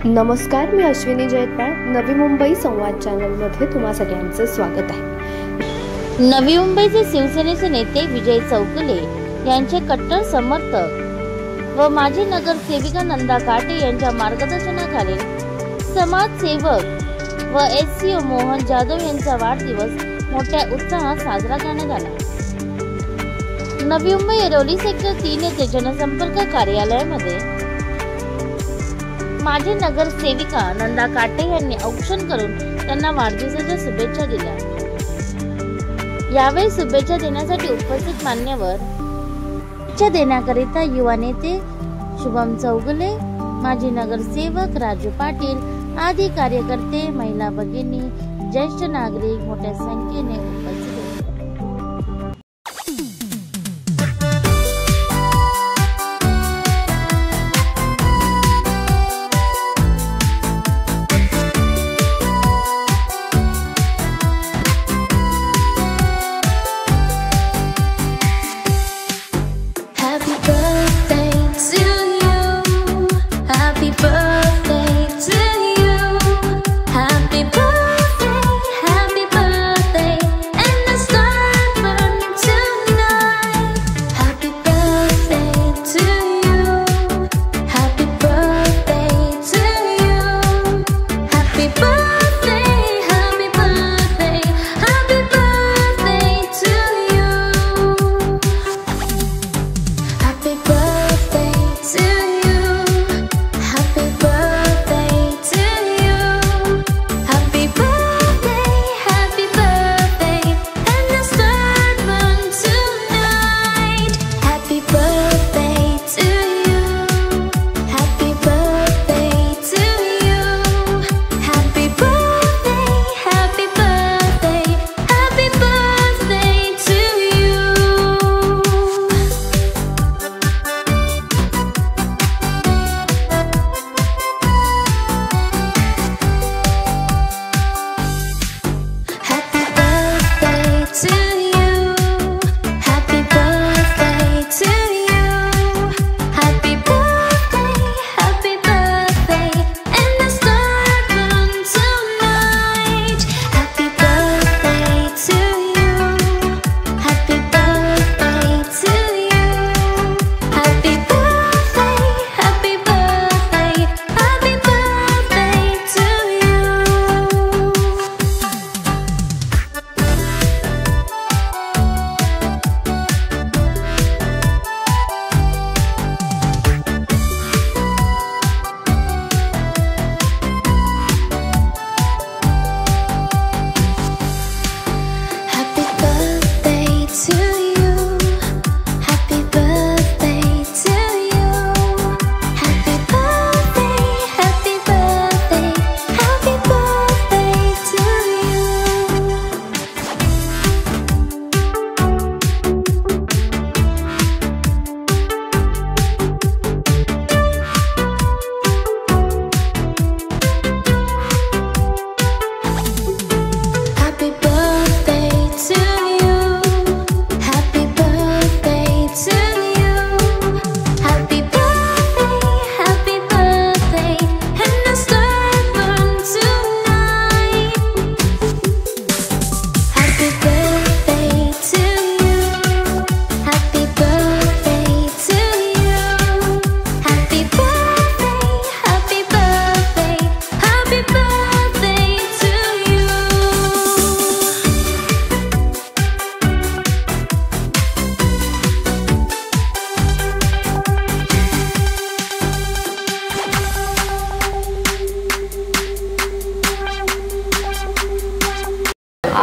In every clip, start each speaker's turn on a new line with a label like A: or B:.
A: नमस्कार, मी अश्विनी जयतपाळ. नवी मुंबई संवाद चॅनलमध्ये तुम्हा सगळ्यांचे स्वागत आहे.
B: नवी मुंबईचे शिवसेनेचे नेते विजय चौगुले यांचे कट्टर समर्थक व माजी नगरसेविका नंदा काटे यांच्या मार्गदर्शनाखाली समाजसेवक व एससीओ मोहन जाधव यांचा वाढदिवस मोठ्या उत्साहात साजरा करण्यात आला. नवी मुंबई ऐरोली सेक्टर 3 येथे जनसंपर्क कार्यालयामध्ये माजी नगरसेविका नंदा काटे यांनी औक्षण करून त्यांना वाढदिवसाच्या शुभेच्छा दिल्या. यावेळी शुभेच्छा देण्यासाठी उपस्थित मान्यवर शुभेच्छा देण्याकरिता युवा नेते शुभम चौगुले, माजी नगरसेवक राजू पाटील आदी कार्यकर्ते, महिला भगिनी, ज्येष्ठ नागरिक मोठ्या संख्येने उपस्थित होते.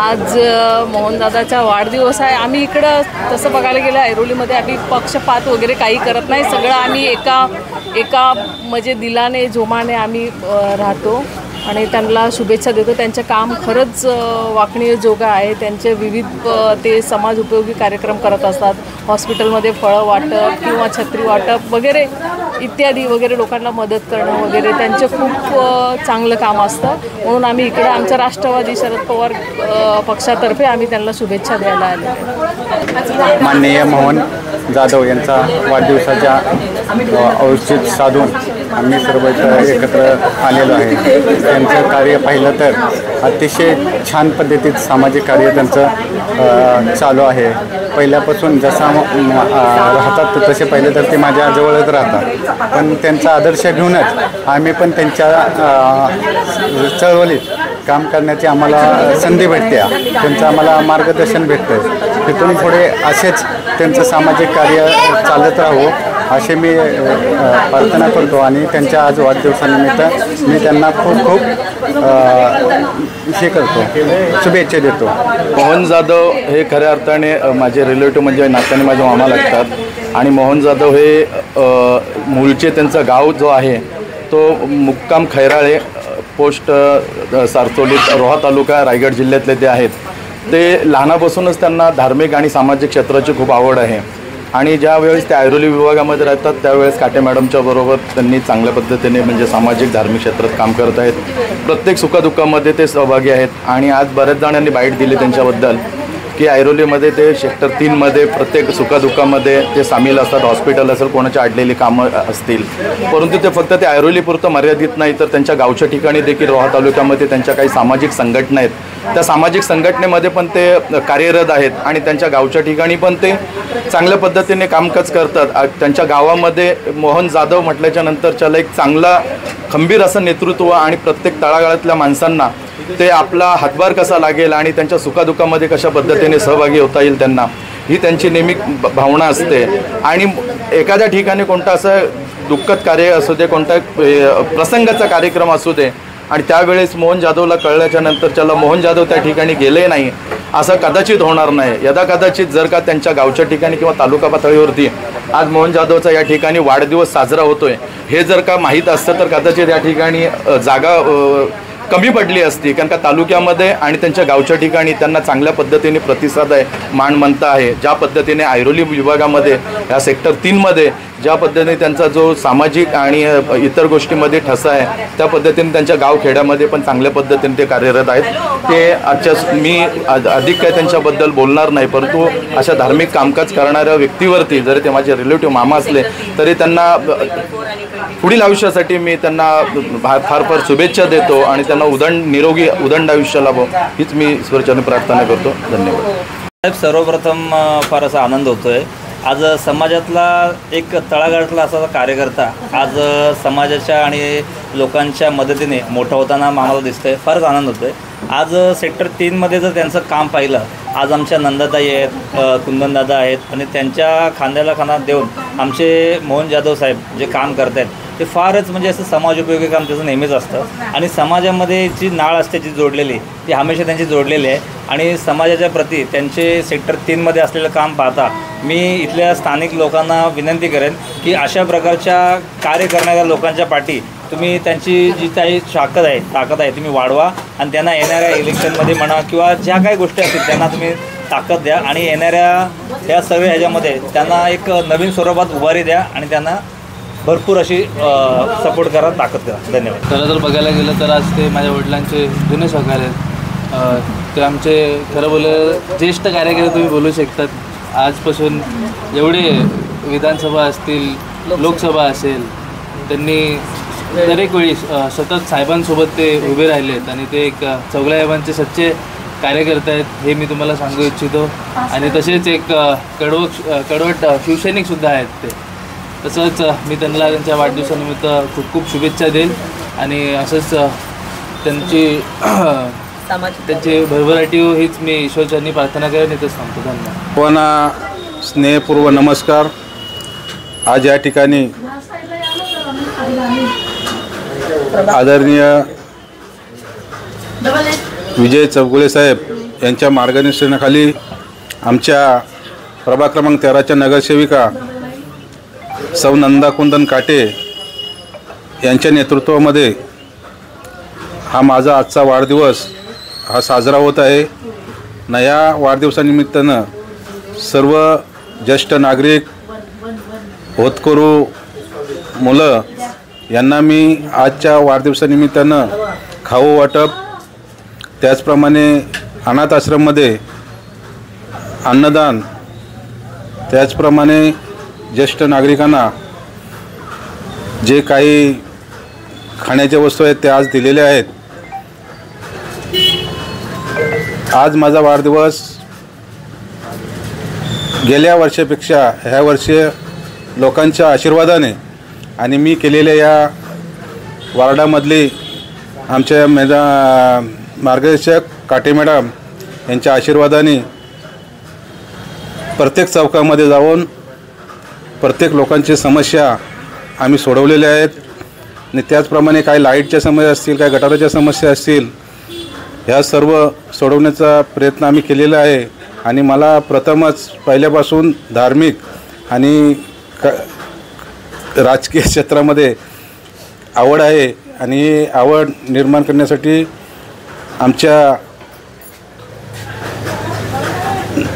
C: आज मोहनदादाचा वाढदिवस आहे. आम्ही इकडं तसं बघायला गेलं ऐरोलीमध्ये आम्ही पक्षपात वगैरे काही करत नाही. सगळं आम्ही एका म्हणजे दिलाने जोमाने आम्ही राहतो आणि त्यांना शुभेच्छा देतो. त्यांचं काम खरंच वाखणीयोग्य आहे. त्यांचे विविध ते समाज उपयोगी कार्यक्रम करत असतात. हॉस्पिटलमध्ये फळं वाटप किंवा छत्री वाटप वगैरे इत्यादी वगैरे लोकांना मदत करणं वगैरे त्यांचं खूप चांगलं काम असतं. म्हणून आम्ही इकडे आमच्या राष्ट्रवादी शरद पवार पक्षातर्फे आम्ही त्यांना शुभेच्छा द्यायला आलो.
D: माननीय मोहन जाधव यांचा वाढदिवसाच्या औचित्य साधून आम्ही सर्व एकत्र आलेलो आहे. त्यांचं कार्य पाहिलं तर अतिशय छान पद्धतीत सामाजिक कार्य त्यांचं चालू आहे. पहिल्यापासून जसा राहतात तसे पहिले तर ते माझ्या जवळच राहतात, पण त्यांचा आदर्श घेऊनच आम्ही पण त्यांच्या चळवळीत काम करण्याची आम्हाला संधी भेटते. त्यांचं आम्हाला मार्गदर्शन भेटतं. तिथून पुढे असेच त्यांचं सामाजिक कार्य चालत राहू असे मी प्रार्थना करतो आणि त्यांच्या आज वाढदिवसानिमित्त मी त्यांना खूप खूप हे करतो, शुभेच्छा देतो.
E: मोहन जाधव हे खऱ्या अर्थाने माझे रिलेटिव्ह म्हणजे नात्याने माझे मामा लागतात आणि मोहन जाधव हे मूळचे त्यांचं गाव जो आहे तो मुक्काम खैराळे पोस्ट सारसोलीत रोहा तालुका रायगड जिल्ह्यातले ते आहेत. ते लहानापासूनच त्यांना धार्मिक आणि सामाजिक क्षेत्राची खूप आवड आहे आणि ज्या वेळेस ते ऐरोली विभागामध्ये राहतात त्यावेळेस काटे मॅडमच्या बरोबर त्यांनी चांगल्या पद्धतीने म्हणजे सामाजिक धार्मिक क्षेत्रात काम करत आहेत. प्रत्येक सुखदुःखामध्ये ते सहभागी आहेत आणि आज बऱ्याच जणांनी बाईट दिली त्यांच्याबद्दल की ऐरोलीमध्ये ते सेक्टर 3मध्ये प्रत्येक सुखदुःखामध्ये ते सामील असतात. हॉस्पिटल असेल, कोणाची अडलेली कामं असतील, परंतु ते फक्त ते ऐरोलीपुरतं मर्यादित नाही तर त्यांच्या गावच्या ठिकाणी देखील रोहा तालुक्यामध्ये त्यांच्या काही सामाजिक संघटना आहेत. त्या सामाजिक संघटनेमध्ये पण ते कार्यरत आहेत आणि त्यांच्या गावच्या ठिकाणी पण ते चांगल्या पद्धतीने कामकाज करतात. त्यांच्या गावामध्ये मोहन जाधव म्हटल्याच्या नंतरच्याला एक चांगला खंबीर असं नेतृत्व आणि प्रत्येक तळागाळातल्या माणसांना ते आपला हातभार कसा लागेल आणि त्यांच्या सुखादुःखामध्ये कशा पद्धतीने सहभागी होता येईल त्यांना ही त्यांची नेहमी भावना असते. आणि एखाद्या ठिकाणी कोणता असं दुःखद कार्य असू दे, कोणता प्रसंगाचा कार्यक्रम असू दे आणि त्यावेळेस मोहन जाधवला कळल्याच्या नंतरच्याला मोहन जाधव त्या ठिकाणी गेले नाही असं कदाचित होणार नाही. यदा कदाचित जर का त्यांच्या गावच्या ठिकाणी किंवा तालुका पातळीवरती आज मोहन जाधवचा या ठिकाणी वाढदिवस साजरा होतोय हे जर का माहीत असतं तर कदाचित या ठिकाणी जागा कमी पडली असती. कारण का तालुक्यामध्ये आणि त्यांच्या गावच्या ठिकाणी त्यांना चांगल्या पद्धतीने प्रतिसाद आहे, मानमंत आहे. ज्या पद्धतीने ऐरोली विभागामध्ये या सेक्टर 3मध्ये ज्या पद्धतीने त्यांचा जो सामाजिक आणि इतर गोष्टीमध्ये ठसा आहे त्या पद्धतीने त्यांच्या गावखेड्यामध्ये पण चांगल्या पद्धतीने ते कार्यरत आहेत. ते आजच्या मी अधिक काय त्यांच्याबद्दल बोलणार नाही, परंतु अशा धार्मिक कामकाज करणाऱ्या व्यक्तीवरती जरी ते माझे रिलेटिव्ह मामा असले तरी त्यांना पुढील आयुष्यासाठी मी त्यांना फार फार शुभेच्छा देतो आणि त्यांना निरोगी उदंड आयुष्य लाभो हीच मी ईश्वरचरणी प्रार्थना करतो. धन्यवाद
F: साहेब. सर्वप्रथम फार असा आनंद होतोय. आज समाजातला एक तळागाळातला असा कार्यकर्ता आज समाजाच्या आणि लोकांच्या मदतीने मोठा होताना आम्हाला दिसतंय. फारच आनंद होतोय. आज सेक्टर 3मध्ये जर त्यांचं काम पाहिलं, आज आमच्या नंदाताई आहेत, कुंदनदादा आहेत आणि त्यांच्या खांद्याला खांदा देऊन आमचे मोहन जाधव साहेब जे काम करत आहेत ते फारच म्हणजे असं समाजोपयोगी काम त्याचं नेहमीच असतं आणि समाजामध्ये जी नाळ असते जी जोडलेली ती हमेशा त्यांची जोडलेली आहे आणि समाजाच्या प्रती त्यांचे सेक्टर 3मध्ये असलेलं काम पाहता मी इथल्या स्थानिक लोकांना विनंती करेन की अशा प्रकारच्या कार्य करणाऱ्या लोकांच्या पाठी तुम्ही त्यांची जी काही ताकद आहे तुम्ही वाढवा आणि त्यांना येणाऱ्या इलेक्शनमध्ये म्हणा किंवा ज्या काही गोष्टी असतील त्यांना तुम्ही ताकद द्या आणि येणाऱ्या या सर्व ह्याच्यामध्ये त्यांना एक नवीन स्वरूपात उभारी द्या आणि त्यांना भरपूर अशी सपोर्ट करा, ताकद करा. धन्यवाद.
G: खरं जर बघायला गेलं तर आज ते माझ्या वडिलांचे जुने सहकारी आहेत. ते आमचे खरं बोललं ज्येष्ठ कार्यकर्ते तुम्ही बोलू शकतात. आजपासून एवढे विधानसभा असतील, लोकसभा असेल, त्यांनी दरेक वेळी सतत साहेबांसोबत ते उभे राहिले आहेत आणि ते एक चौगुले सच्चे कार्यकर्ते आहेत हे मी तुम्हाला सांगू इच्छितो. आणि तसेच एक कडवट शिवसैनिकसुद्धा आहेत ते. तसंच मी त्यांना त्यांच्या वाढदिवसानिमित्त खूप खूप शुभेच्छा देईन आणि असंच त्यांची भरभराटी हीच मी ईश्वरचरणी प्रार्थना करेन. इथंच सांगतो. धन्यवाद.
D: कोणा स्नेहपूर्व नमस्कार. आज या ठिकाणी आदरणीय विजय चौगुले साहेब यांच्या मार्गदर्शनाखाली आमच्या प्रभाग क्रमांक 13च्या नगरसेविका सौ नंदा कुंदन काटे यांच्या नेतृत्वामध्ये हा माझा आजचा वाढदिवस हा साजरा होत आहे. या वाढदिवसानिमित्तानं सर्व ज्येष्ठ नागरिक, होतकरू, मुलं यांना मी आजच्या वाढदिवसानिमित्तानं खाऊ वाटप, त्याचप्रमाणे अनाथ आश्रममध्ये अन्नदान, त्याचप्रमाणे ज्येष्ठ नागरिकांना जे काही
H: खाण्याच्या वस्तू आहेत त्या आज दिलेल्या आहेत. आज माझा वाढदिवस गेल्या वर्षापेक्षा ह्या वर्षी लोकांच्या आशीर्वादाने आणि मी केलेल्या या वार्डामधली आमच्या मार्गदर्शक काटे मॅडम यांच्या आशीर्वादाने प्रत्येक चौकामध्ये जाऊन प्रत्येक लोकांची समस्या आम्ही सोडवलेल्या आहेत. आणि त्याचप्रमाणे काही लाईटच्या समस्या असतील, काही गटाराच्या समस्या असतील, ह्या सर्व सोडवण्याचा प्रयत्न आम्ही केलेला आहे. आणि मला प्रथमच पहिल्यापासून धार्मिक आणि राजकीय क्षेत्रामध्ये आवड आहे. आणि आवड निर्माण करण्यासाठी आमच्या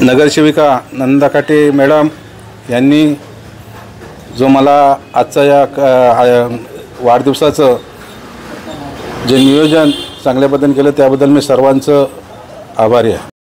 H: नगरसेविका नंदा काटे मॅडम यांनी जो मला आजचा या वाढदिवसाचं जे नियोजन चांगल्या पद्धतीने केलं त्याबद्दल मी सर्वांचं आभारी आहे.